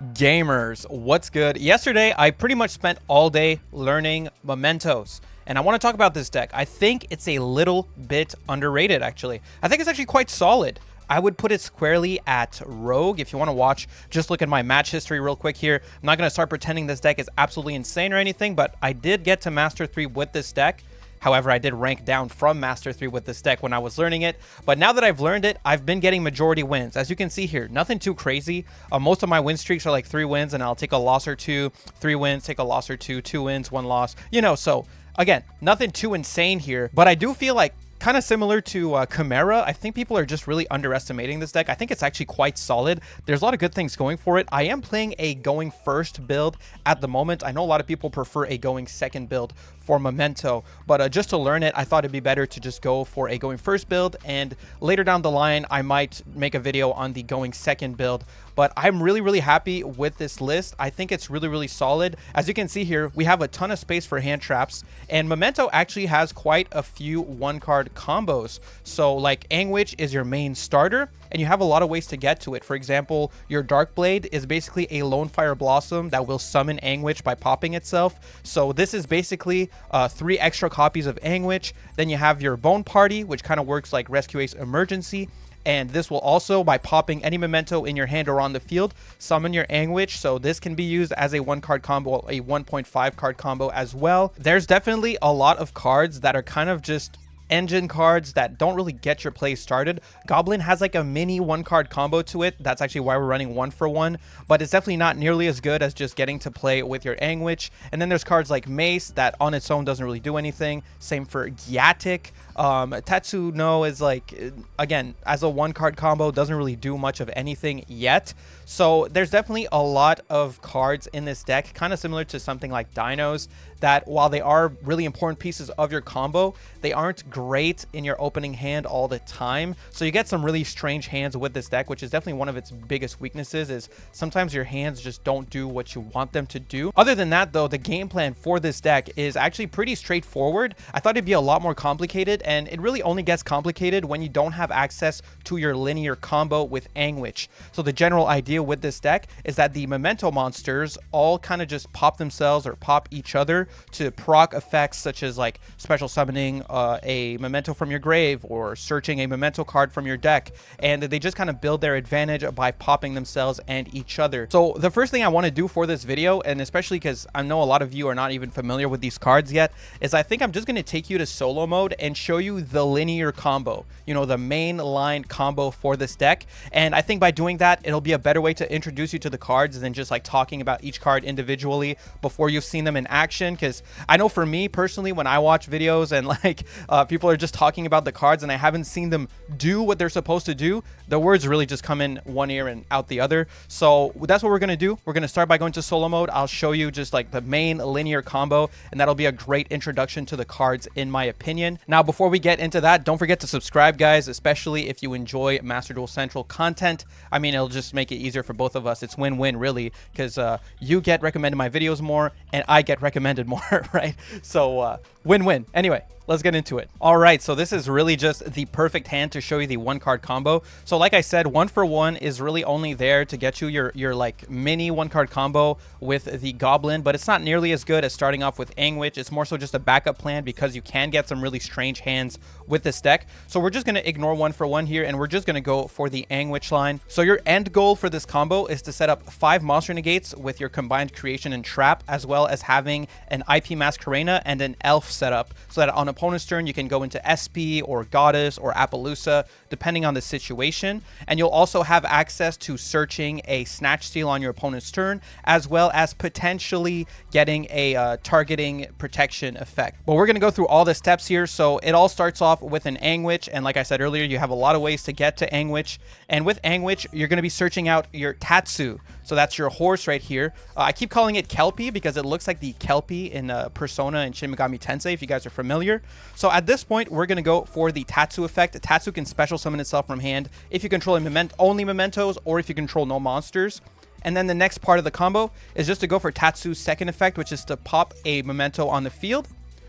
Gamers, what's good? Yesterday, I pretty much spent all day learning mementos, and I want to talk about this deck. I think it's a little bit underrated, actually. I think it's actually quite solid. I would put it squarely at Rogue. If you want to watch, just look at my match history real quick here. I'm not going to start pretending this deck is absolutely insane or anything, but I did get to Master 3 with this deck. However, I did rank down from Master 3 with this deck when I was learning it. But now that I've learned it, I've been getting majority wins. As you can see here, nothing too crazy. Most of my win streaks are like 3 wins, and I'll take a loss or 2, 3 wins, take a loss or 2, 2 wins, 1 loss. You know, so again, nothing too insane here. But I do feel like kind of similar to Chimera, I think people are just really underestimating this deck. I think it's actually quite solid. There's a lot of good things going for it. I am playing a going first build at the moment. I know a lot of people prefer a going second build for Memento, but just to learn it, I thought it'd be better to just go for a going first build, and later down the line, I might make a video on the going second build. But I'm really happy with this list. I think it's really solid. As you can see here, we have a ton of space for hand traps, and Memento actually has quite a few one-card combos. So like Anguish is your main starter, and you have a lot of ways to get to it. For example, your Dark Blade is basically a Lone Fire Blossom that will summon Anguish by popping itself. So this is basically 3 extra copies of Anguish. Then you have your Bone Party, which kind of works like Rescue Ace Emergency. And this will also, by popping any memento in your hand or on the field, summon your Anguish. So this can be used as a 1-card combo, a 1.5 card combo as well. There's definitely a lot of cards that are kind of just engine cards that don't really get your play started. Goblin has like a mini 1-card combo to it. That's actually why we're running 1-for-1, but it's definitely not nearly as good as just getting to play with your Anguish. And then there's cards like Mace that on its own doesn't really do anything. Same for Gyatic. Tetsu no is like, again, as a 1-card combo, doesn't really do much of anything yet. So there's definitely a lot of cards in this deck, kind of similar to something like Dinos, that while they are really important pieces of your combo, they aren't great in your opening hand all the time. So you get some really strange hands with this deck, which is definitely one of its biggest weaknesses, is sometimes your hands just don't do what you want them to do. Other than that, though, the game plan for this deck is actually pretty straightforward. I thought it'd be a lot more complicated, and it really only gets complicated when you don't have access to your linear combo with Anguish. So the general idea with this deck is that the memento monsters all kind of just pop themselves or pop each other to proc effects such as like special summoning a memento from your grave or searching a memento card from your deck, and they just kind of build their advantage by popping themselves and each other. So the first thing I want to do for this video, and especially because I know a lot of you are not even familiar with these cards yet, is I think I'm just going to take you to solo mode and show you the linear combo, you know, the main line combo for this deck. And I think by doing that, it'll be a better way to introduce you to the cards than just like talking about each card individually before you've seen them in action. Because I know for me personally, when I watch videos and like people are just talking about the cards and I haven't seen them do what they're supposed to do, the words really just come in one ear and out the other. So that's what we're going to do. We're going to start by going to solo mode. I'll show you just like the main linear combo, and that'll be a great introduction to the cards in my opinion. Now, before we get into that, don't forget to subscribe, guys, especially if you enjoy Master Duel Central content. I mean, it'll just make it easier for both of us. It's win-win, really, because you get recommended my videos more and I get recommended more, right? So win-win. Anyway, let's get into it. All right, so this is really just the perfect hand to show you the 1-card combo. So like I said, 1-for-1 is really only there to get you your like mini 1-card combo with the Goblin, but it's not nearly as good as starting off with Anguish. It's more so just a backup plan because you can get some really strange hands with this deck. So we're just going to ignore 1-for-1 here, and we're just going to go for the Anguish line. So your end goal for this combo is to set up 5 monster negates with your combined creation and trap, as well as having an IP Masquerena and an elf setup, so that on opponent's turn you can go into SP or Goddess or Appaloosa depending on the situation. And you'll also have access to searching a Snatch Steal on your opponent's turn, as well as potentially getting a targeting protection effect. But we're going to go through all the steps here. So it all starts off with an Anguish, and like I said earlier, you have a lot of ways to get to Anguish. And with Anguish, you're going to be searching out your Tatsu. So that's your horse right here. I keep calling it Kelpie because it looks like the Kelpie in Persona and Shin Megami Tensei, if you guys are familiar. So at this point, we're going to go for the Tatsu effect. Tatsu can special summon itself from hand if you control only mementos or if you control no monsters. And then the next part of the combo is just to go for Tatsu's second effect, which is to pop a memento on the field.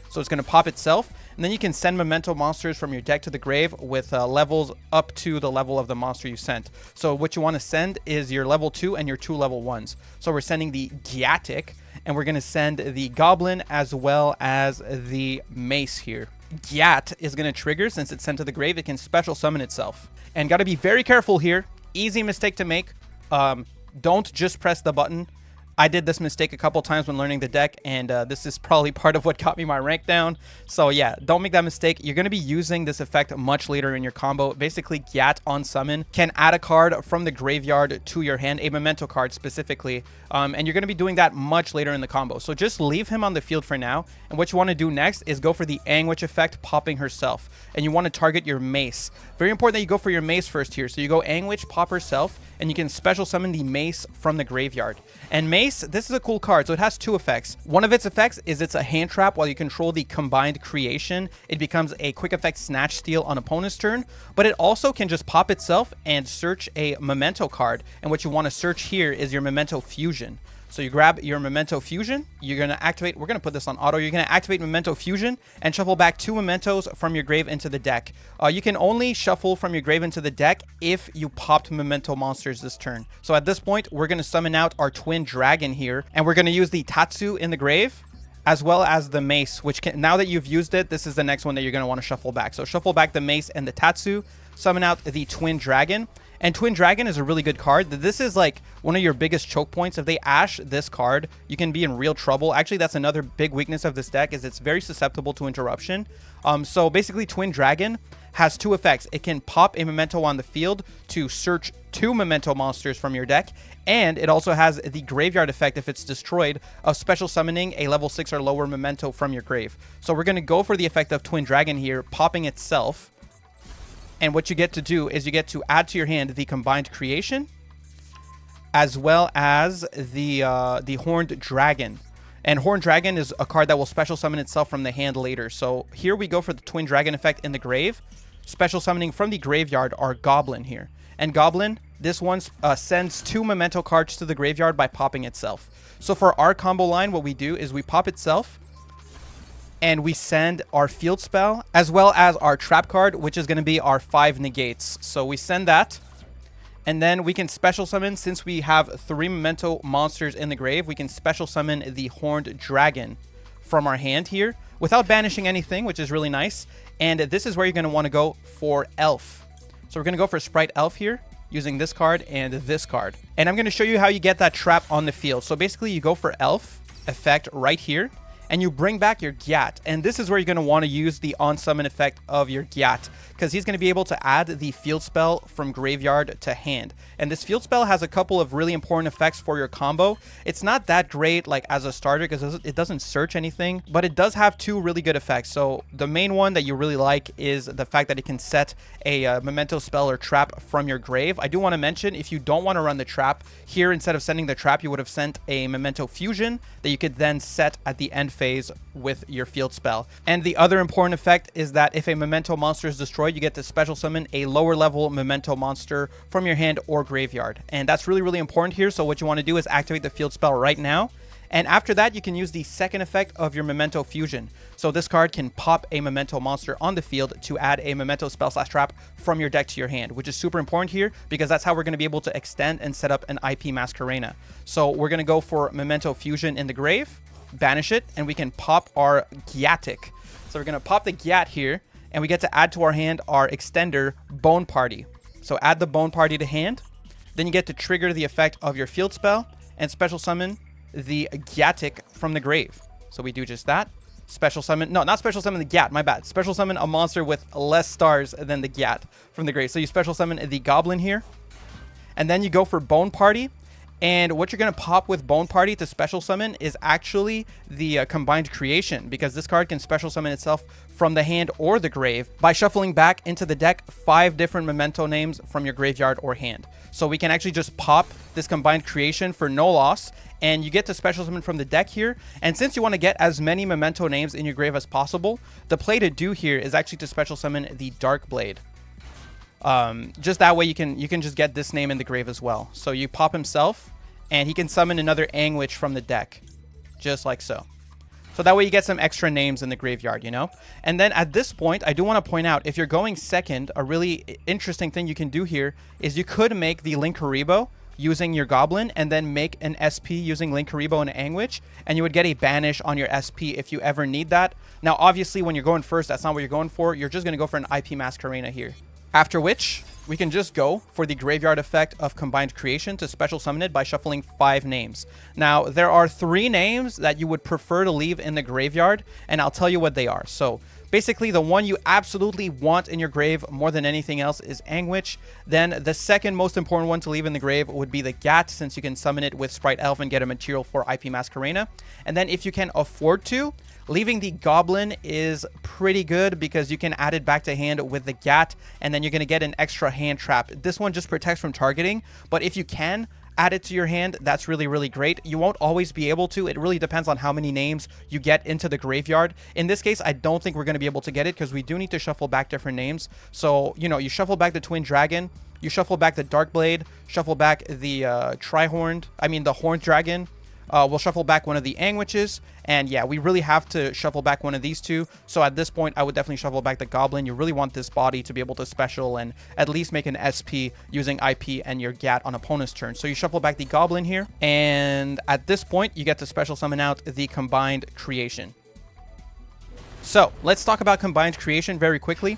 So it's going to pop itself. And then you can send Memento monsters from your deck to the grave with levels up to the level of the monster you sent. So what you want to send is your level 2 and your 2 level 1s. So we're sending the Giatic, and we're going to send the Goblin as well as the Mace here. Gyat is going to trigger. Since it's sent to the grave, it can special summon itself. And got to be very careful here. Easy mistake to make. Don't just press the button. I did this mistake a couple times when learning the deck, and this is probably part of what got me my rank down. So yeah, don't make that mistake. You're going to be using this effect much later in your combo. Basically, Gyat on summon can add a card from the graveyard to your hand, a Memento card specifically, and you're going to be doing that much later in the combo. So just leave him on the field for now, and what you want to do next is go for the Anguish effect, popping herself, and you want to target your Mace. Very important that you go for your Mace first here. So you go Anguish, pop herself, and you can special summon the Mace from the graveyard. And Mace, this is a cool card, so it has 2 effects. One of its effects is it's a hand trap. While you control the combined creation, it becomes a quick effect snatch steal on opponent's turn, but it also can just pop itself and search a Memento card, and what you want to search here is your Memento Fusion. So you grab your Memento Fusion, you're going to activate, we're going to put this on auto, you're going to activate Memento Fusion and shuffle back 2 Mementos from your grave into the deck. You can only shuffle from your grave into the deck if you popped Memento monsters this turn. So at this point, we're going to summon out our Twin Dragon here, and we're going to use the Tatsu in the grave, as well as the Mace, which can, now that you've used it, this is the next one that you're going to want to shuffle back. So shuffle back the Mace and the Tatsu, summon out the Twin Dragon. And Twin Dragon is a really good card. This is like one of your biggest choke points. If they ash this card, you can be in real trouble. Actually, that's another big weakness of this deck, is it's very susceptible to interruption. So basically, Twin Dragon has 2 effects. It can pop a Memento on the field to search 2 Memento monsters from your deck, and it also has the graveyard effect if it's destroyed of special summoning a level 6 or lower Memento from your grave. So we're going to go for the effect of Twin Dragon here, popping itself. And what you get to do is you get to add to your hand the combined creation, as well as the Horned Dragon. And Horned Dragon is a card that will special summon itself from the hand later. So here we go for the Twin Dragon effect in the grave. Special summoning from the graveyard our Goblin here. And Goblin, this one sends 2 Memento cards to the graveyard by popping itself. So for our combo line, what we do is we pop itself, and we send our field spell as well as our trap card, which is going to be our 5 negates. So we send that, and then we can special summon, since we have 3 Memento monsters in the grave, we can special summon the Horned Dragon from our hand here without banishing anything, which is really nice. And this is where you're going to want to go for Elf. So we're going to go for Sprite Elf here, using this card and this card. And I'm going to show you how you get that trap on the field. So basically you go for Elf effect right here, and you bring back your Gyat. And this is where you're going to want to use the on-summon effect of your Gyat, because he's going to be able to add the field spell from graveyard to hand. And this field spell has a couple of really important effects for your combo. It's not that great like as a starter because it doesn't search anything, but it does have 2 really good effects. So the main one that you really like is the fact that it can set a Memento spell or trap from your grave. I do want to mention, if you don't want to run the trap here, instead of sending the trap, you would have sent a Memento Fusion that you could then set at the end phase with your field spell. And the other important effect is that if a Memento monster is destroyed, you get to special summon a lower level Memento monster from your hand or graveyard. And that's really, really important here. So what you want to do is activate the field spell right now. And after that, you can use the second effect of your Memento Fusion. So this card can pop a Memento monster on the field to add a Memento spell/trap from your deck to your hand, which is super important here because that's how we're going to be able to extend and set up an IP Masquerena. So we're going to go for Memento Fusion in the grave, banish it, and we can pop our Gyatic. So we're going to pop the Gyat here, and we get to add to our hand our extender, Bone Party. So add the Bone Party to hand. Then you get to trigger the effect of your field spell and special summon the Gyatic from the grave. So we do just that. Special summon, no, not special summon the Gyat, my bad. Special summon a monster with less stars than the Gyat from the grave. So you special summon the Goblin here. And then you go for Bone Party. And what you're going to pop with Bone Party to special summon is actually the combined creation, because this card can special summon itself from the hand or the grave by shuffling back into the deck 5 different Memento names from your graveyard or hand. So we can actually just pop this combined creation for no loss, and you get to special summon from the deck here. And since you want to get as many Memento names in your grave as possible, the play to do here is actually to special summon the Dark Blade. Just that way you can just get this name in the grave as well. So you pop himself, and he can summon another Anguish from the deck, just like so. So that way you get some extra names in the graveyard, you know? And then at this point, I do want to point out, if you're going second, a really interesting thing you can do here is you could make the Linkuriboh using your Goblin and then make an SP using Linkuriboh and Anguish, and you would get a banish on your SP if you ever need that. Now, obviously, when you're going first, that's not what you're going for. You're just going to go for an IP Masquerena here. After which, we can just go for the graveyard effect of Combined Creation to special summon it by shuffling 5 names. Now, there are 3 names that you would prefer to leave in the graveyard, and I'll tell you what they are. So, basically, the one you absolutely want in your grave more than anything else is Anguish. Then, the second most important one to leave in the grave would be the Gat, since you can summon it with Sprite Elf and get a material for IP Masquerena. And then, if you can afford to, leaving the Goblin is pretty good because you can add it back to hand with the Gat, and then you're going to get an extra hand trap. This one just protects from targeting, but if you can add it to your hand, that's really, really great. You won't always be able to. It really depends on how many names you get into the graveyard. In this case, I don't think we're going to be able to get it because we do need to shuffle back different names. So, you know, you shuffle back the Twin Dragon, you shuffle back the Darkblade, shuffle back the the Horned Dragon. We'll shuffle back one of the Anguishes, and yeah, we really have to shuffle back one of these two. So at this point, I would definitely shuffle back the Goblin. You really want this body to be able to special and at least make an SP using IP and your Gat on opponent's turn. So you shuffle back the Goblin here, and at this point, you get to special summon out the Combined Creation. So let's talk about Combined Creation very quickly.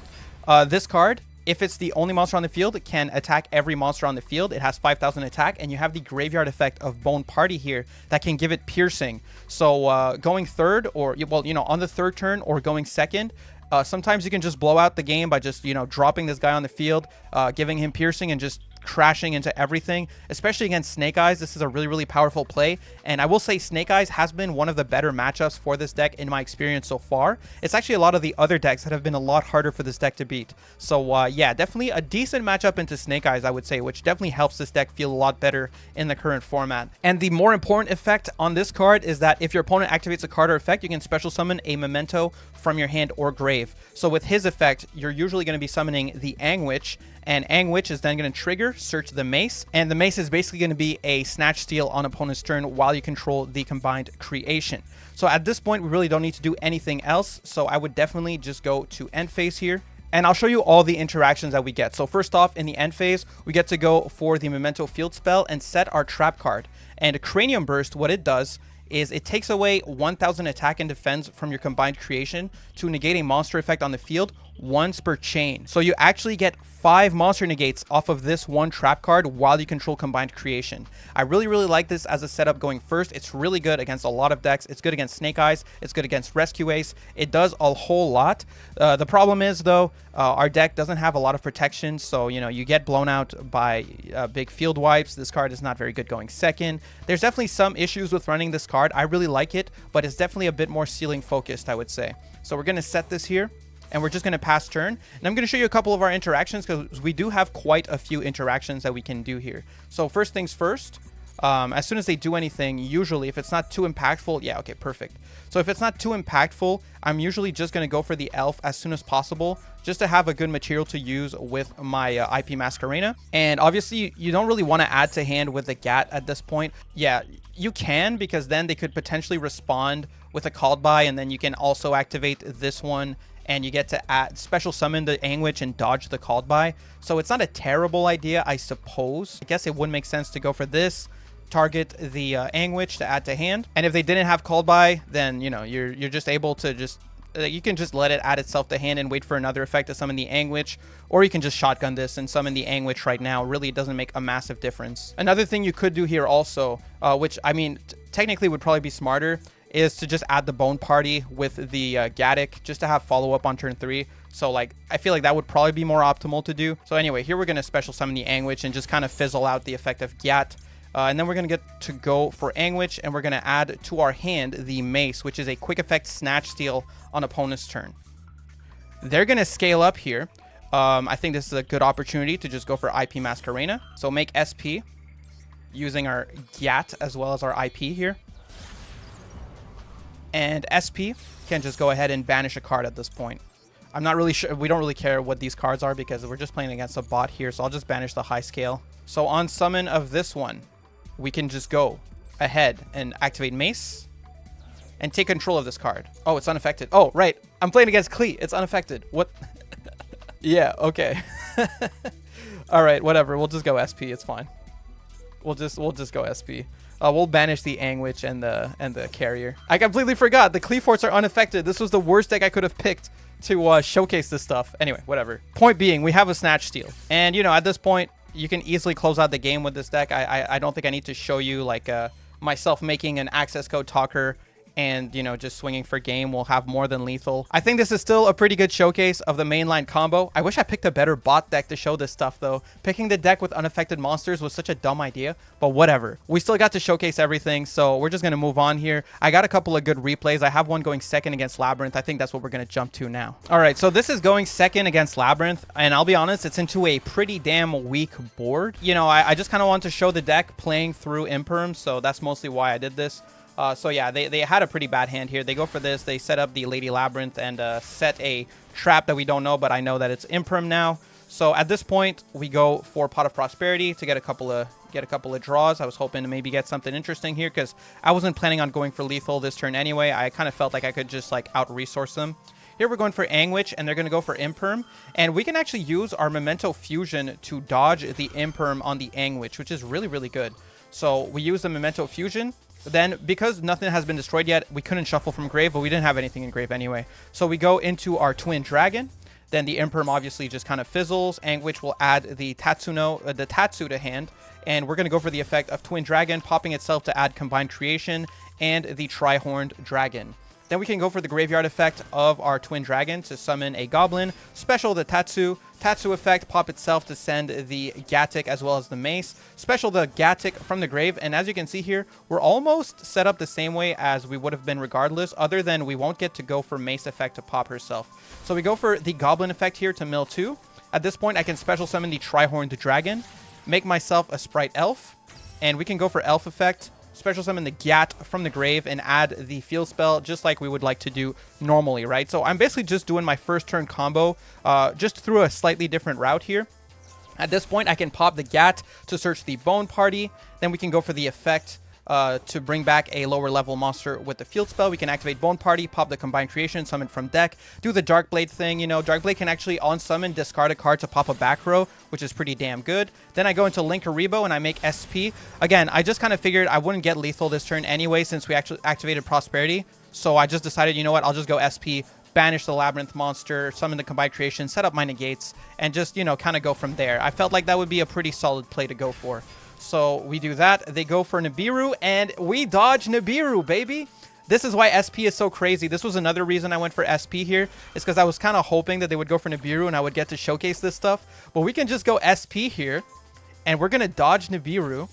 This card, if it's the only monster on the field, it can attack every monster on the field. It has 5,000 attack, and you have the graveyard effect of Bone Party here that can give it piercing. So going third, or, well, you know, on the third turn or going second, sometimes you can just blow out the game by just, you know, dropping this guy on the field, giving him piercing and just crashing into everything, especially against Snake Eyes. This is a really, really powerful play, and I will say Snake Eyes has been one of the better matchups for this deck in my experience so far. It's actually a lot of the other decks that have been a lot harder for this deck to beat. So yeah, definitely a decent matchup into Snake Eyes, I would say, which definitely helps this deck feel a lot better in the current format. And the more important effect on this card is that if your opponent activates a card or effect, you can special summon a Memento from your hand or grave. So with his effect, you're usually going to be summoning the Anguish, and Anguish is then going to trigger Search the Mace, and the Mace is basically going to be a Snatch Steal on opponent's turn while you control the Combined Creation. So at this point, we really don't need to do anything else, so I would definitely just go to end phase here, and I'll show you all the interactions that we get. So first off, in the end phase, we get to go for the Memento Field spell and set our trap card. And Cranium Burst, what it does is it takes away 1,000 attack and defense from your Combined Creation to negate a monster effect on the field once per chain. So you actually get 5 monster negates off of this one trap card while you control Combined Creation. I really, really like this as a setup going first. It's really good against a lot of decks. It's good against Snake Eyes. It's good against Rescue Ace. It does a whole lot. The problem is, though, our deck doesn't have a lot of protection, so, you know, you get blown out by big field wipes. This card is not very good going second. There's definitely some issues with running this card. I really like it, but it's definitely a bit more ceiling focused, I would say. So we're going to set this here, and we're just going to pass turn. And I'm going to show you a couple of our interactions because we do have quite a few interactions that we can do here. So first things first, as soon as they do anything, usually if it's not too impactful, yeah, okay, perfect. So if it's not too impactful, I'm usually just going to go for the elf as soon as possible, just to have a good material to use with my IP Masquerena. And obviously, you don't really want to add to hand with the Gat at this point. Yeah, you can, because then they could potentially respond with a called by, and then you can also activate this one, and you get to add special summon the Anguish and dodge the called by. So it's not a terrible idea, I suppose. I guess it would make sense to go for this, target the Anguish to add to hand. And if they didn't have called by, then, you know, you're just able to just you can just let it add itself to hand and wait for another effect to summon the Anguish, or you can just shotgun this and summon the Anguish right now. Really, it doesn't make a massive difference. Another thing you could do here also, which I mean technically would probably be smarter, is to just add the Bone Party with the Gaddock, just to have follow-up on turn 3. So, like, I feel like that would probably be more optimal to do. So anyway, here we're going to special summon the Anguish and just kind of fizzle out the effect of Gat. And then we're going to get to go for Anguish, and we're going to add to our hand the Mace, which is a quick effect Snatch Steal on opponent's turn. They're going to scale up here. I think this is a good opportunity to just go for IP Masquerena. So make SP using our Gat as well as our IP here. And SP can just go ahead and banish a card at this point. I'm not really sure. We don't really care what these cards are because we're just playing against a bot here. So I'll just banish the high scale. So on summon of this one, we can just go ahead and activate Mace. and take control of this card. Oh, it's unaffected. Oh, right. I'm playing against Klee. It's unaffected. What? Yeah, okay. All right, whatever. We'll just go SP. It's fine. We'll just go SP. We'll banish the Angwitch and the carrier. I completely forgot. The Kleeforts are unaffected. This was the worst deck I could have picked to showcase this stuff. Anyway, whatever. Point being, we have a Snatch Steal. And, you know, at this point, you can easily close out the game with this deck. I don't think I need to show you, like, myself making an access code talker and, you know, just swinging for game will have more than lethal. I think this is still a pretty good showcase of the mainline combo. I wish I picked a better bot deck to show this stuff, though. Picking the deck with unaffected monsters was such a dumb idea, but whatever. We still got to showcase everything, so we're just going to move on here. I got a couple of good replays. I have one going second against Labrynth. I think that's what we're going to jump to now. All right, so this is going second against Labrynth, and I'll be honest, it's into a pretty damn weak board. You know, I just kind of want to show the deck playing through Imperm, so that's mostly why I did this. So yeah, they had a pretty bad hand here. They go for this. They set up the Lady Labrynth and set a trap that we don't know, but I know that it's Imperm now. So at this point, we go for Pot of Prosperity to get a couple of draws. I was hoping to maybe get something interesting here because I wasn't planning on going for lethal this turn anyway. I kind of felt like I could just like out-resource them. Here we're going for Angwitch, and they're going to go for Imperm. And we can actually use our Memento Fusion to dodge the Imperm on the Angwitch, which is really, really good. So we use the Memento Fusion. Then, because nothing has been destroyed yet, we couldn't shuffle from grave, but we didn't have anything in grave anyway. So we go into our Twin Dragon. Then the Imperm obviously just kind of fizzles, Angwitch will add the Tatsu to hand. And we're going to go for the effect of Twin Dragon, popping itself to add Combined Creation and the Tri-Horned Dragon. Then we can go for the graveyard effect of our Twin Dragon to summon a Goblin, special the Tatsu effect, pop itself to send the Gatic as well as the Mace, special the Gatic from the grave, and as you can see here, we're almost set up the same way as we would have been regardless, other than we won't get to go for Mace effect to pop herself. So we go for the Goblin effect here to mill 2. At this point, I can special summon the Tri-Horned Dragon, make myself a Sprite Elf, and we can go for Elf effect, special summon the Gat from the grave, and add the field spell just like we would like to do normally, right? So I'm basically just doing my first turn combo just through a slightly different route here. At this point, I can pop the Gat to search the Bone Party. Then we can go for the effect to bring back a lower level monster with the field spell. We can activate Bone Party, pop the Combined Creation, summon from deck, do the Darkblade thing. You know, Darkblade can actually on summon discard a card to pop a back row, which is pretty damn good. Then I go into Linkuriboh and I make SP. Again, I just kind of figured I wouldn't get lethal this turn anyway since we actually activated Prosperity. So I just decided, you know what, I'll just go SP, banish the Labrynth monster, summon the Combined Creation, set up my negates, and just, you know, kind of go from there. I felt like that would be a pretty solid play to go for. So we do that. They go for Nibiru, and we dodge Nibiru, baby. This is why SP is so crazy. This was another reason I went for SP here, is because I was kind of hoping that they would go for Nibiru and I would get to showcase this stuff. But we can just go SP here, and we're going to dodge Nibiru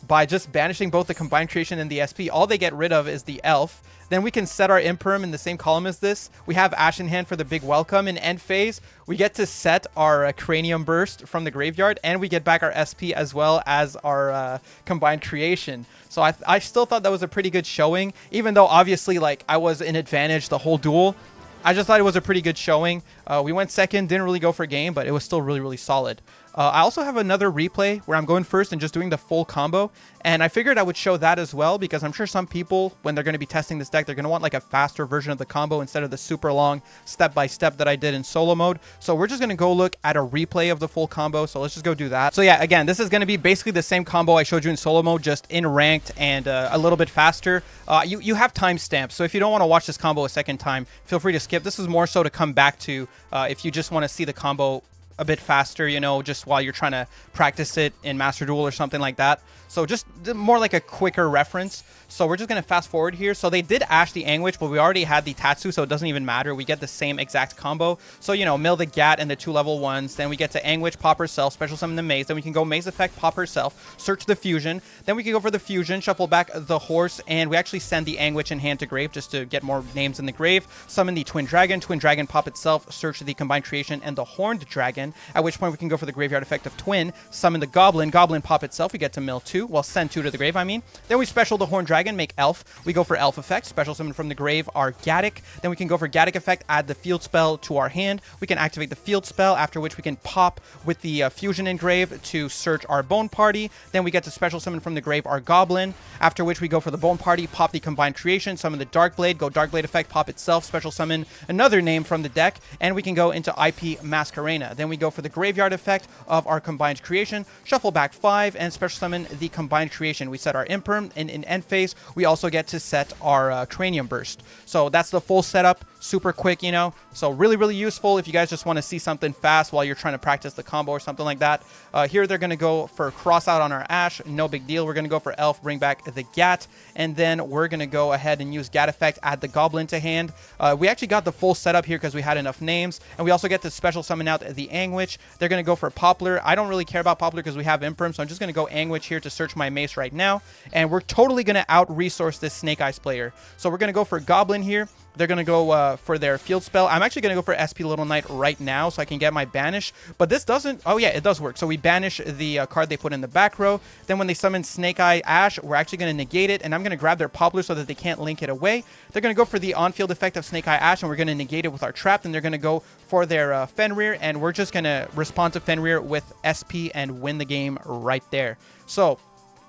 by just banishing both the Combined Creation and the SP. All they get rid of is the Elf. Then we can set our Imperm in the same column as this. We have Ash in hand for the big welcome. In end phase, we get to set our Cranium Burst from the graveyard, and we get back our SP as well as our Combined Creation. So I still thought that was a pretty good showing, even though obviously like I was in advantage the whole duel. I just thought it was a pretty good showing. We went second, didn't really go for game, but it was still really, really solid. I also have another replay where I'm going first and just doing the full combo. And I figured I would show that as well because I'm sure some people, when they're going to be testing this deck, they're going to want like a faster version of the combo instead of the super long step-by-step that I did in solo mode. So we're just going to go look at a replay of the full combo. So let's just go do that. So yeah, again, this is going to be basically the same combo I showed you in solo mode, just in ranked and a little bit faster. You have timestamps. So if you don't want to watch this combo a second time, feel free to skip. This is more so to come back to if you just want to see the combo a bit faster, you know, just while you're trying to practice it in Master Duel or something like that. So just more like a quicker reference. So we're just going to fast forward here. So they did Ash the Angwitch, but we already had the Tatsu, so it doesn't even matter. We get the same exact combo. So, you know, mill the Gat and the 2 level 1s. Then we get to Angwitch, pop herself, special summon the Maze. Then we can go Maze effect, pop herself, search the Fusion. Then we can go for the Fusion, shuffle back the Horse, and we actually send the Angwitch in hand to grave just to get more names in the grave. Summon the Twin Dragon, pop itself, search the Combined Creation and the Horned Dragon. Dragon, at which point we can go for the graveyard effect of Twin, summon the Goblin, Goblin pop itself, we get to mill 2, well, send 2 to the grave, I mean. Then we special the Horned Dragon, make Elf, we go for Elf effect, special summon from the grave our Gaddock, then we can go for Gaddock effect, add the field spell to our hand, we can activate the field spell, after which we can pop with the Fusion Engrave to search our Bone Party, then we get to special summon from the grave our Goblin, after which we go for the Bone Party, pop the Combined Creation, summon the Darkblade, go Darkblade effect, pop itself, special summon another name from the deck, and we can go into IP Masquerena. Then we go for the graveyard effect of our Combined Creation, shuffle back 5, and special summon the Combined Creation. We set our Imperm, and in end phase, we also get to set our Cranium Burst. So that's the full setup, super quick, you know, so really, really useful if you guys just want to see something fast while you're trying to practice the combo or something like that. Here they're going to go for Cross Out on our Ash, no big deal. We're going to go for Elf, bring back the Gat, and then we're going to go ahead and use Gat effect, add the Goblin to hand. We actually got the full setup here because we had enough names, and we also get to special summon out the Anguish. They're going to go for Poplar. I don't really care about Poplar because we have Imperm, so I'm just going to go Anguish here to search my mace right now, and we're totally going to out-resource this Snake Eyes player. So we're going to go for Goblin here. They're going to go for their field spell. I'm actually going to go for SP Little Knight right now so I can get my banish. But this doesn't... Oh, yeah, it does work. So we banish the card they put in the back row. Then when they summon Snake Eye Ash, we're actually going to negate it. And I'm going to grab their Poplar so that they can't link it away. They're going to go for the on-field effect of Snake Eye Ash, and we're going to negate it with our trap. Then they're going to go for their Fenrir, and we're just going to respond to Fenrir with SP and win the game right there. So...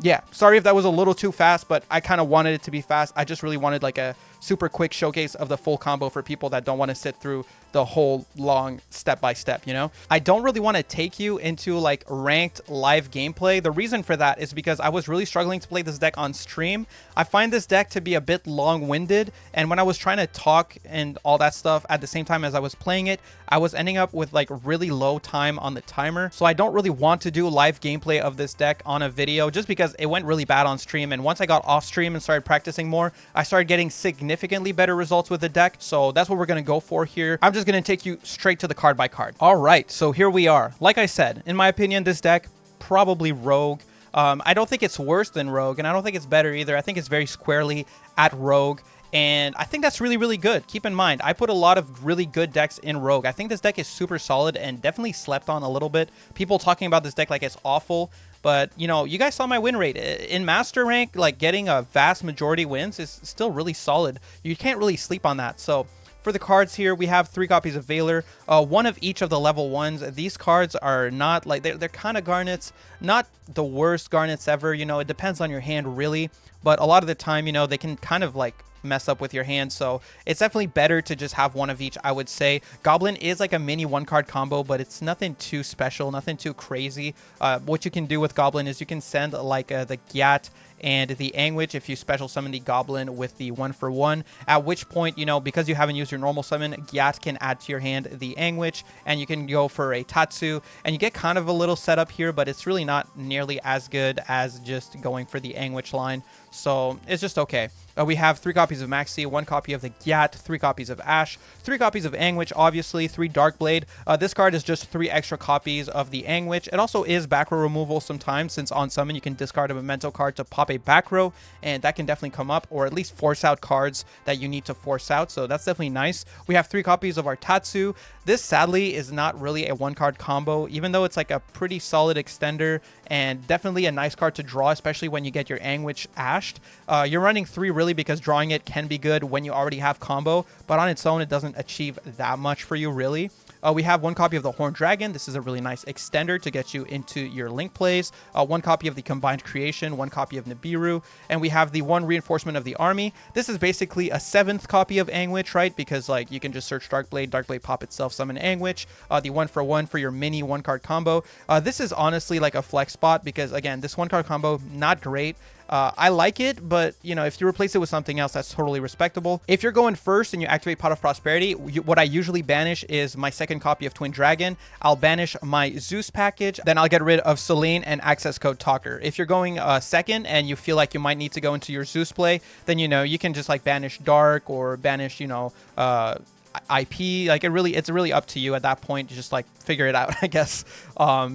yeah, sorry if that was a little too fast, but I kind of wanted it to be fast. I just really wanted like a super quick showcase of the full combo for people that don't want to sit through the whole long step-by-step, you know? I don't really want to take you into like ranked live gameplay. The reason for that is because I was really struggling to play this deck on stream. I find this deck to be a bit long-winded, and when I was trying to talk and all that stuff at the same time as I was playing it, I was ending up with like really low time on the timer. So I don't really want to do live gameplay of this deck on a video just because it went really bad on stream. And once I got off stream and started practicing more, I started getting significantly better results with the deck. So that's what we're going to go for here. I'm just going to take you straight to the card by card. All right, so here we are. Like I said, in my opinion, this deck, probably Rogue. I don't think it's worse than Rogue, and I don't think it's better either. I think it's very squarely at Rogue. And I think that's really, really good. Keep in mind, I put a lot of really good decks in Rogue. I think this deck is super solid and definitely slept on a little bit. People talking about this deck like it's awful. But, you know, you guys saw my win rate. In Master Rank, like getting a vast majority wins is still really solid. You can't really sleep on that. So for the cards here, we have 3 copies of Valor, 1 of each of the level 1s. These cards are not like, they're kind of Garnets, not the worst Garnets ever. You know, it depends on your hand really. But a lot of the time, you know, they can kind of like mess up with your hand, so it's definitely better to just have 1 of each, I would say. Goblin is like a mini 1-card combo, but it's nothing too special, nothing too crazy. What you can do with Goblin is you can send like the Gyat and the Anguish if you special summon the Goblin with the 1-for-1, at which point, you know, because you haven't used your normal summon, Gyat can add to your hand the Anguish, and you can go for a Tatsu, and you get kind of a little setup here, but it's really not nearly as good as just going for the Anguish line, so it's just okay. We have 3 copies of Maxi, 1 copy of the Gyat, 3 copies of Ash, 3 copies of Anguish, obviously, 3 Darkblade. This card is just 3 extra copies of the Anguish. It also is back row removal sometimes, since on summon you can discard a Memento card to pop a back row, and that can definitely come up, or at least force out cards that you need to force out, so that's definitely nice. We have 3 copies of our Tatsu. This, sadly, is not really a 1-card combo, even though it's like a pretty solid extender, and definitely a nice card to draw, especially when you get your Anguish ashed. You're running 3 really because drawing it can be good when you already have combo, but on its own it doesn't achieve that much for you really. We have 1 copy of the Horned Dragon. This is a really nice extender to get you into your link plays. 1 copy of the Combined Creation, 1 copy of Nibiru, and we have the 1 reinforcement of the army. This is basically a 7th copy of Anguish, right? Because like you can just search Darkblade, Darkblade pop itself, summon Anguish, the 1-for-1 for your mini 1-card combo. This is honestly like a flex spot because again, this 1-card combo, not great. I like it, but, you know, if you replace it with something else, that's totally respectable. If you're going first and you activate Pot of Prosperity, what I usually banish is my 2nd copy of Twin Dragon. I'll banish my Zeus package, then I'll get rid of Selene and access code Talker. If you're going second and you feel like you might need to go into your Zeus play, then, you know, you can just like banish Dark or banish, you know, IP. Like it's really up to you at that point. You just like figure it out, I guess.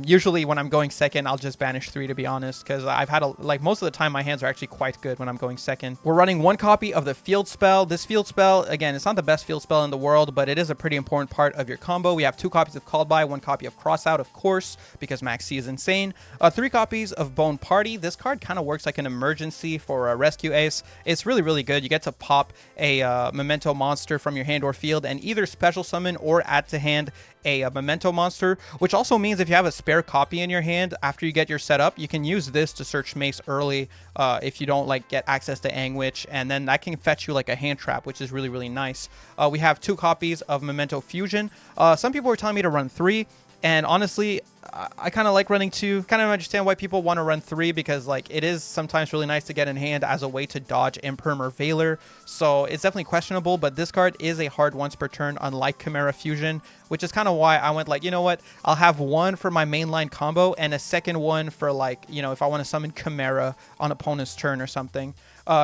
Usually when I'm going second, I'll just banish 3, to be honest, because I've had like most of the time my hands are actually quite good when I'm going second. We're running 1 copy of the field spell. This field spell, again, it's not the best field spell in the world, but it is a pretty important part of your combo. We have 2 copies of Called By, 1 copy of Cross Out, of course, because Max C is insane. 3 copies of Bone Party. This card kind of works like an emergency for a rescue ace. It's really good. You get to pop a Memento monster from your hand or field and either special summon or add to hand a Memento monster, which also means if you have a spare copy in your hand after you get your setup, you can use this to search Mace early if you don't like get access to Angwitch, and then that can fetch you like a hand trap, which is really nice. We have 2 copies of Memento Fusion. Some people were telling me to run 3. And honestly, I kind of like running 2. Kind of understand why people want to run 3, because like it is sometimes really nice to get in hand as a way to dodge Imperm or Veiler. So it's definitely questionable, but this card is a hard once per turn, unlike Chimera Fusion, which is kind of why I went like, you know what, I'll have 1 for my mainline combo and a second one for like, you know, if I want to summon Chimera on opponent's turn or something.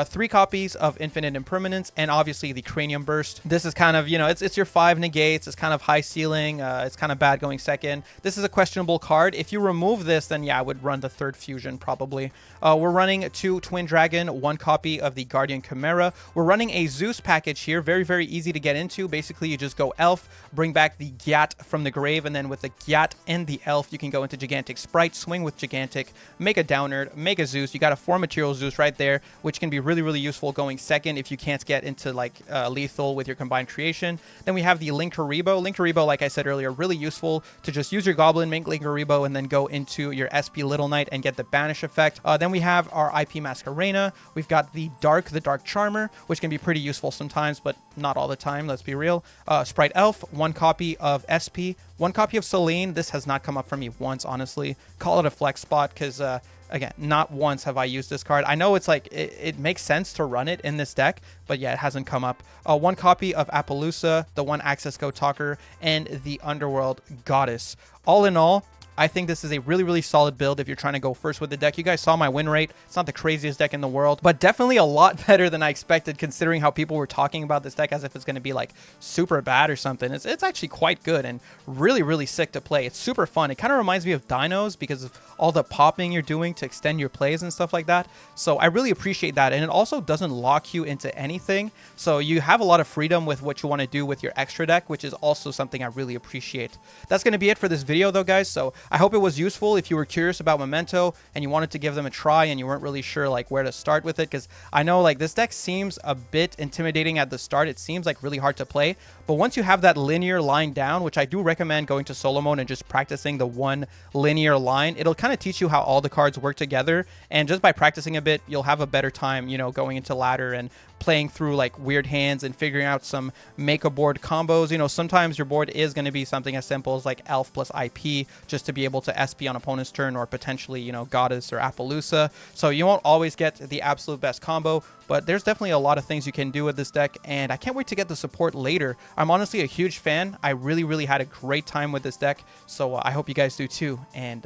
3 copies of Infinite Impermanence, and obviously the Cranium Burst. This is kind of, you know, it's your 5 negates. It's kind of high ceiling. It's kind of bad going second. This is a questionable card. If you remove this, then yeah, I would run the 3rd Fusion probably. We're running 2 Twin Dragon, 1 copy of the Guardian Chimera. We're running a Zeus package here. Very easy to get into. Basically, you just go Elf, bring back the Gyat from the grave, and then with the Gyat and the Elf, you can go into Gigantic Sprite, swing with Gigantic, make a Downerd, make a Zeus. You got a 4 material Zeus right there, which can be really useful going second if you can't get into like lethal with your combined creation. Then we have the Linkuriboh. Linkuriboh, like I said earlier, really useful to just use your Goblin, make Linkuriboh, and then go into your SP Little Knight and get the banish effect. Then we have our IP Masquerena. We've got the Dark Charmer, which can be pretty useful sometimes, but not all the time, let's be real. Sprite Elf, 1 copy of SP, 1 copy of Selene. This has not come up for me once, honestly. Call it a flex spot, because again, not once have I used this card. I know it's like, it makes sense to run it in this deck, but yeah, it hasn't come up. 1 copy of Appaloosa, the 1 Access Go Talker, and the Underworld Goddess. All in all, I think this is a really solid build if you're trying to go first with the deck. You guys saw my win rate. It's not the craziest deck in the world, but definitely a lot better than I expected, considering how people were talking about this deck as if it's going to be like super bad or something. It's actually quite good and really sick to play. It's super fun. It kind of reminds me of Dinos because of all the popping you're doing to extend your plays and stuff like that. So I really appreciate that. And it also doesn't lock you into anything. So you have a lot of freedom with what you want to do with your extra deck, which is also something I really appreciate. That's going to be it for this video though, guys. So I hope it was useful if you were curious about Memento and you wanted to give them a try and you weren't really sure like where to start with it, because I know like this deck seems a bit intimidating at the start. It seems like really hard to play, but once you have that linear line down, which I do recommend going to solo mode and just practicing the 1 linear line, it'll kind of teach you how all the cards work together, and just by practicing a bit, you'll have a better time, you know, going into ladder and playing through like weird hands and figuring out some make a board combos. You know, sometimes your board is going to be something as simple as like Elf plus IP just to be able to SP on opponent's turn, or potentially, you know, Goddess or Appaloosa. So you won't always get the absolute best combo, but there's definitely a lot of things you can do with this deck, and I can't wait to get the support later. I'm honestly a huge fan. I really had a great time with this deck, so I hope you guys do too. And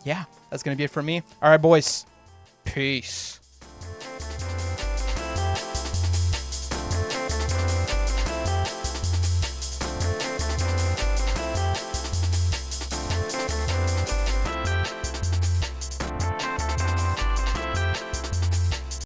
yeah, that's going to be it for me. All right, boys. Peace.